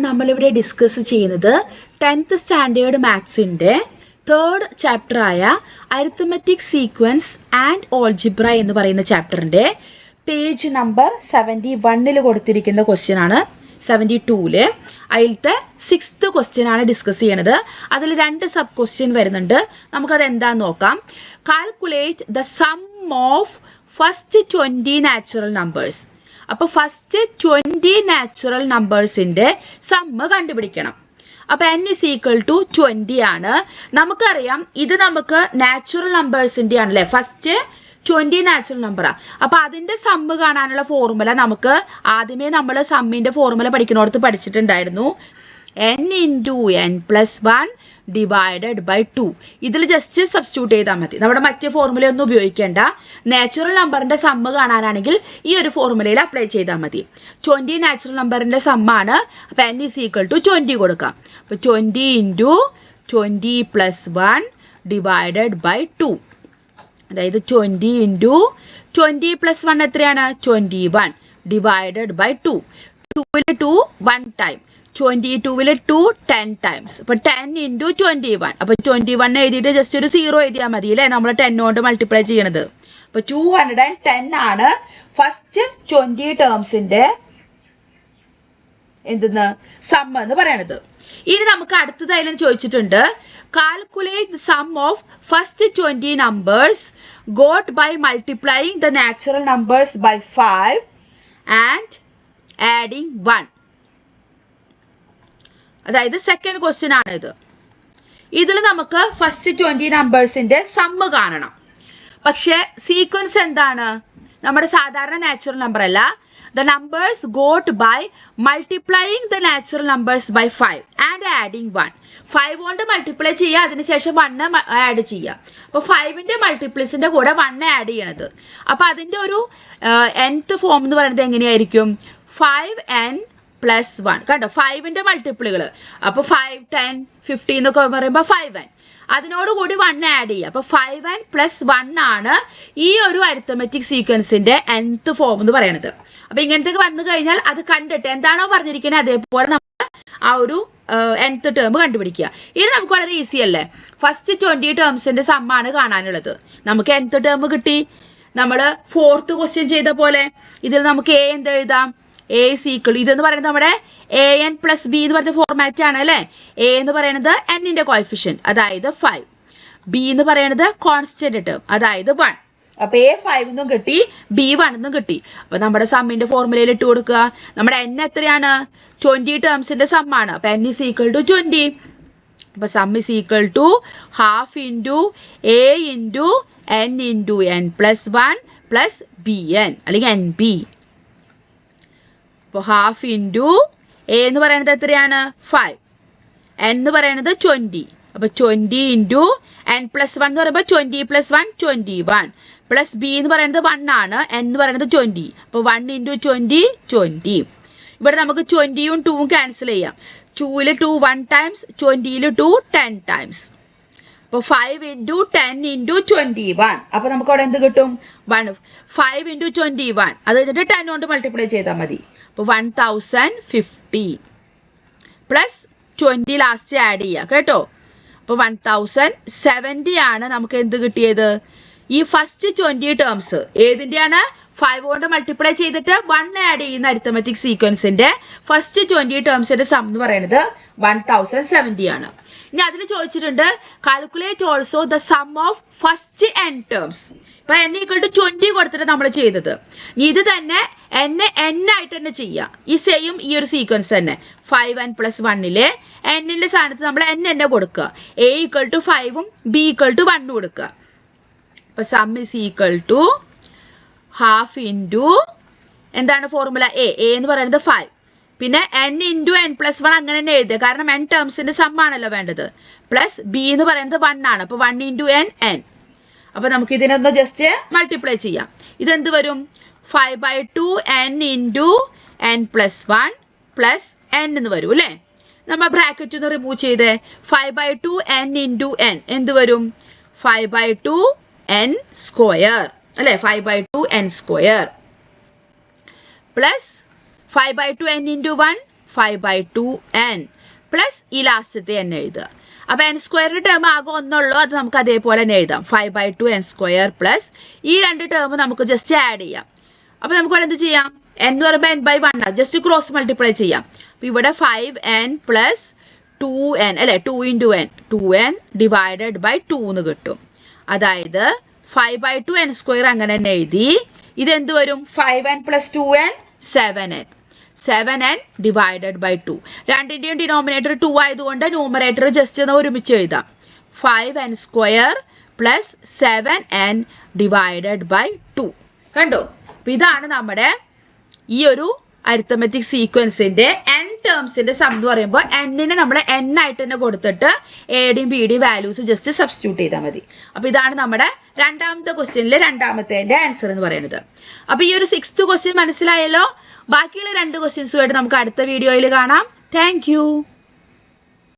നമ്മളിവിടെ ഡിസ്കസ് ചെയ്യുന്നത് 10th standard മാത്സിൻ്റെ 3rd ചാപ്റ്ററായ അരിത്മെറ്റിക് സീക്വൻസ് ആൻഡ് ഓൾജിബ്ര എന്ന് പറയുന്ന ചാപ്റ്ററിൻ്റെ പേജ് നമ്പർ 71 കൊടുത്തിരിക്കുന്ന ക്വസ്റ്റ്യൻ ആണ്. 72 അതിലത്തെ 6th ക്വസ്റ്റ്യൻ ആണ് ഡിസ്കസ് ചെയ്യണത്. അതിൽ 2 സബ് ക്വസ്റ്റ്യൻ വരുന്നുണ്ട്. നമുക്കത് എന്താന്ന് നോക്കാം. Calculate the sum of first 20 natural numbers. അപ്പോൾ ഫസ്റ്റ് 20 നാച്ചുറൽ നമ്പേഴ്സിൻ്റെ സമ്മ് കണ്ടുപിടിക്കണം. അപ്പോൾ n is equal to 20 ആണ്. നമുക്കറിയാം ഇത് നമുക്ക് നാച്ചുറൽ നമ്പേഴ്സിൻ്റെ ആണല്ലേ, ഫസ്റ്റ് 20 നാച്ചുറൽ നമ്പറാണ്. അപ്പോൾ അതിൻ്റെ സമ്മ് കാണാനുള്ള ഫോർമുല നമുക്ക് ആദ്യമേ നമ്മൾ സമ്മിൻ്റെ ഫോർമുല പഠിക്കുന്നിടത്ത് പഠിച്ചിട്ടുണ്ടായിരുന്നു. n into n plus 1 divided by 2. ഇതിൽ ജസ്റ്റ് സബ്സ്റ്റിറ്റ്യൂട്ട് ചെയ്താൽ മതി. നമ്മുടെ മറ്റേ ഫോർമുലയൊന്നും ഉപയോഗിക്കേണ്ട. നാച്ചുറൽ നമ്പറിൻ്റെ സമ്മ് കാണാനാണെങ്കിൽ ഈ ഒരു ഫോർമുലയിൽ അപ്ലൈ ചെയ്താൽ മതി. 20 നാച്ചുറൽ നമ്പറിൻ്റെ സമ്മാണ്. അപ്പോൾ n is equal to 20 കൊടുക്കാം. അപ്പോൾ 20 into 20 plus 1 ഡിവൈഡഡ് ബൈ 2. അതായത് 20 into 20 plus 1 എത്രയാണ്? 21 ഡിവൈഡഡ് ബൈ 2. 2 2 1 time, 22 2 10 times. അപ്പോൾ 10 into 21. അപ്പോൾ 21 എഴുതിയിട്ട് ജസ്റ്റ് ഒരു 0 എഴുതിയാൽ മതി അല്ലേ, നമ്മൾ 10 കൊണ്ട് മൾട്ടിപ്ലൈ ചെയ്യണത്. അപ്പോൾ 210 ആണ് ഫസ്റ്റ് 20 ടേംസിൻ്റെ എന്തെന്ന് സമ്മ് എന്ന് പറയണത്. ഇനി നമുക്ക് അടുത്തതായാലും ചോദിച്ചിട്ടുണ്ട്, calculate the sum of first 20 numbers got by multiplying the natural numbers by 5 and adding 1. അതായത് സെക്കൻഡ് ക്വസ്റ്റ്യൻ ആണ് ഇത്. ഇതിൽ നമുക്ക് ഫസ്റ്റ് 20 നമ്പേഴ്സിൻ്റെ സമ്മ് കാണണം. പക്ഷേ സീക്വൻസ് എന്താണ്? നമ്മുടെ സാധാരണ നാച്ചുറൽ നമ്പർ അല്ല. The numbers got by multiplying the natural numbers by 5 and adding 1. 5 കൊണ്ട് മൾട്ടിപ്ലൈ ചെയ്യുക, അതിനുശേഷം 1 ആഡ് ചെയ്യുക. അപ്പോൾ 5ൻ്റെ മൾട്ടിപ്ലിസിൻ്റെ കൂടെ 1 ആഡ് ചെയ്യണത്. അപ്പോൾ അതിൻ്റെ ഒരു nth ഫോം എന്ന് പറയുന്നത് എങ്ങനെയായിരിക്കും? 5n plus 1. കണ്ടോ, 5ൻ്റെ മൾട്ടിപ്പിളുകൾ. അപ്പോൾ 5 10 50 എന്നൊക്കെ പറയുമ്പോൾ 5n, അതിനോടുകൂടി 1 ആഡ് ചെയ്യുക. അപ്പോൾ 5n plus 1 ആണ് ഈ ഒരു അരിത്മെറ്റിക് സീക്വൻസിൻ്റെ nth ഫോം എന്ന് പറയുന്നത്. അപ്പോൾ ഇങ്ങനത്തെ വന്നു കഴിഞ്ഞാൽ അത് കണ്ടിട്ട് എന്താണോ പറഞ്ഞിരിക്കുന്നത് അതേപോലെ നമ്മൾ ആ ഒരു nth ടേം കണ്ടുപിടിക്കുക. ഇത് നമുക്ക് വളരെ ഈസി അല്ലേ. ഫസ്റ്റ് 20 ടേംസിൻ്റെ സമ്മാണ് കാണാനുള്ളത്. നമുക്ക് nth ടേം കിട്ടി. നമ്മൾ 4th ക്വസ്റ്റ്യൻ ചെയ്ത പോലെ ഇതിൽ നമുക്ക് a എന്ത് എഴുതാം? a is equal, ഇതെന്ന് പറയുന്നത് നമ്മുടെ an plus b എന്ന് പറയുന്ന ഫോർമാറ്റ് ആണ് അല്ലേ. a എന്ന് പറയുന്നത് n-ൻ്റെ കോഎഫിഷ്യൻറ്റ്, അതായത് 5. b എന്ന് പറയുന്നത് കോൺസ്റ്റന്റ് ടേം, അതായത് 1. അപ്പോൾ a 5 എന്നും കിട്ടി, b 1 എന്നും കിട്ടി. അപ്പോൾ നമ്മുടെ സമ്മിൻ്റെ ഫോർമുലയിൽ ഇട്ട് കൊടുക്കുക. നമ്മുടെ n എത്രയാണ്? 20 ടേംസിൻ്റെ സമ്മാണ്. അപ്പോൾ n is equal to 20. അപ്പോൾ some is equal to half into a into n into n plus 1 plus bn അല്ലെങ്കിൽ nb. അപ്പോൾ ഹാഫ് ഇൻറ്റു എ എന്ന് പറയുന്നത് എത്രയാണ്? 5. n എന്ന് പറയുന്നത് 20. അപ്പോൾ 20 ഇൻറ്റു n പ്ലസ് 1 എന്ന് പറയുമ്പോൾ 20 പ്ലസ് 1 21 പ്ലസ് ബി എന്ന് പറയുന്നത് 1 ആണ്. n എന്ന് പറയുന്നത് 20. അപ്പോൾ 1 ഇൻറ്റു 20 20. ഇവിടെ നമുക്ക് 20യും 2ഉം ക്യാൻസൽ ചെയ്യാം. 2ൽ 2 1 ടൈംസ്, 20ൽ 2 10 ടൈംസ്. അപ്പോൾ 5 ഇൻറ്റു 10 ഇൻറ്റു 21. അപ്പോൾ നമുക്ക് അവിടെ എന്ത് കിട്ടും? 1. 5 ഇൻറ്റു 21, അത് കഴിഞ്ഞിട്ട് 10 കൊണ്ട് മൾട്ടിപ്ലൈ ചെയ്താൽ മതി. അപ്പോൾ 1050 പ്ലസ് 20 ലാസ്റ്റ് ആഡ് ചെയ്യുക കേട്ടോ. അപ്പോൾ 1070 ആണ് നമുക്ക് എന്ത് കിട്ടിയത്? ഈ ഫസ്റ്റ് 20 ടേംസ് ഏതിൻ്റെയാണ്? 5 കൊണ്ട് മൾട്ടിപ്ലൈ ചെയ്തിട്ട് 1 ആഡ് ചെയ്യുന്ന അരിത്മെറ്റിക് സീക്വൻസിൻ്റെ ഫസ്റ്റ് 20 ടേംസിൻ്റെ സം എന്ന് പറയുന്നത് 1070 ആണ്. ഇനി അതിൽ ചോദിച്ചിട്ടുണ്ട്, calculate also the sum of first n terms. ഇപ്പോൾ n ഈക്വൽ ടു 20 കൊടുത്തിട്ട് നമ്മൾ ചെയ്തത്. ഇത് തന്നെ n ആയിട്ട് തന്നെ ചെയ്യുക. ഈ സെയിം ഈ ഒരു സീക്വൻസ് തന്നെ 5n plus 1-ലെ n-ൻ്റെ സ്ഥാനത്ത് നമ്മൾ n തന്നെ കൊടുക്കുക. a ഈക്വൽ ടു 5ഉം b ഈക്വൽ ടു 1 കൊടുക്കുക. അപ്പോൾ sum is equal to half into എന്താണ് ഫോർമുല? a എന്ന് പറയുന്നത് 5, പിന്നെ n ഇൻറ്റു n പ്ലസ് 1 അങ്ങനെ തന്നെ എഴുതുക, കാരണം n ടേംസിൻ്റെ സമ്മാണല്ലോ വേണ്ടത്. പ്ലസ് b എന്ന് പറയുന്നത് 1 ആണ്. അപ്പോൾ 1 ഇൻറ്റു n n. അപ്പോൾ നമുക്ക് ഇതിനൊന്ന് ജസ്റ്റ് മൾട്ടിപ്ലൈ ചെയ്യാം. ഇതെന്ത് വരും? 5/2 n into n plus 1 plus n എന്ന് വരും അല്ലേ. നമ്മൾ ബ്രാക്കറ്റ് ഒന്ന് റിമൂവ് ചെയ്തേ. 5/2 n ഇൻറ്റു n എന്ത് വരും? 5/2 n സ്ക്വയർ അല്ലേ. 5/2 n square plus 5/2 n into 1 5/2n plus ഈ ലാസ്റ്റത്തെ n എഴുതുക. അപ്പോൾ n സ്ക്വയറിൻ്റെ ടേം ആകെ ഒന്നുള്ളൂ, അത് നമുക്ക് അതേപോലെ തന്നെ എഴുതാം. 5/2n² പ്ലസ് ഈ രണ്ട് ടേം നമുക്ക് ജസ്റ്റ് ആഡ് ചെയ്യാം. അപ്പോൾ നമുക്ക് ഇവിടെ എന്ത് ചെയ്യാം? n എന്ന് പറയുമ്പോൾ n/1 ആണ്, ജസ്റ്റ് ക്രോസ് മൾട്ടിപ്ലൈ ചെയ്യാം. അപ്പോൾ ഇവിടെ 5n പ്ലസ് 2n അല്ലേ, 2 × n 2n ഡിവൈഡഡ് ബൈ 2 എന്ന് കിട്ടും. അതായത് 5/2n² അങ്ങനെ തന്നെ എഴുതി. ഇതെന്ത് വരും? 5n plus 2n 7n 7n divided by 2. രണ്ടിൻ്റെയും ഡിനോമിനേറ്റർ 2 ആയതുകൊണ്ട് ന്യൂമറേറ്റർ ജസ്റ്റ് ഒന്ന് ഒരുമിച്ച് എഴുതാം. 5n² plus 7n divided by 2. കണ്ടോ? അപ്പം ഇതാണ് നമ്മുടെ ഈ ഒരു അരിത്തമെറ്റിക് സീക്വൻസിൻ്റെ n ടേംസിൻ്റെ സം എന്ന് പറയുമ്പോൾ n-നെ നമ്മൾ n ആയിട്ട് തന്നെ കൊടുത്തിട്ട് എയുടെയും ബിയുടെയും വാല്യൂസ് ജസ്റ്റ് സബ്സ്റ്റിറ്റ്യൂട്ട് ചെയ്താൽ മതി. അപ്പോൾ ഇതാണ് നമ്മുടെ രണ്ടാമത്തെ ക്വസ്റ്റ്യനിലെ രണ്ടാമത്തേൻ്റെ ആൻസർ എന്ന് പറയുന്നത്. അപ്പോൾ ഈ ഒരു 6th ക്വസ്റ്റ്യൻ മനസ്സിലായല്ലോ. ബാക്കിയുള്ള 2 ക്വസ്റ്റ്യൻസുമായിട്ട് നമുക്ക് അടുത്ത വീഡിയോയിൽ കാണാം. താങ്ക്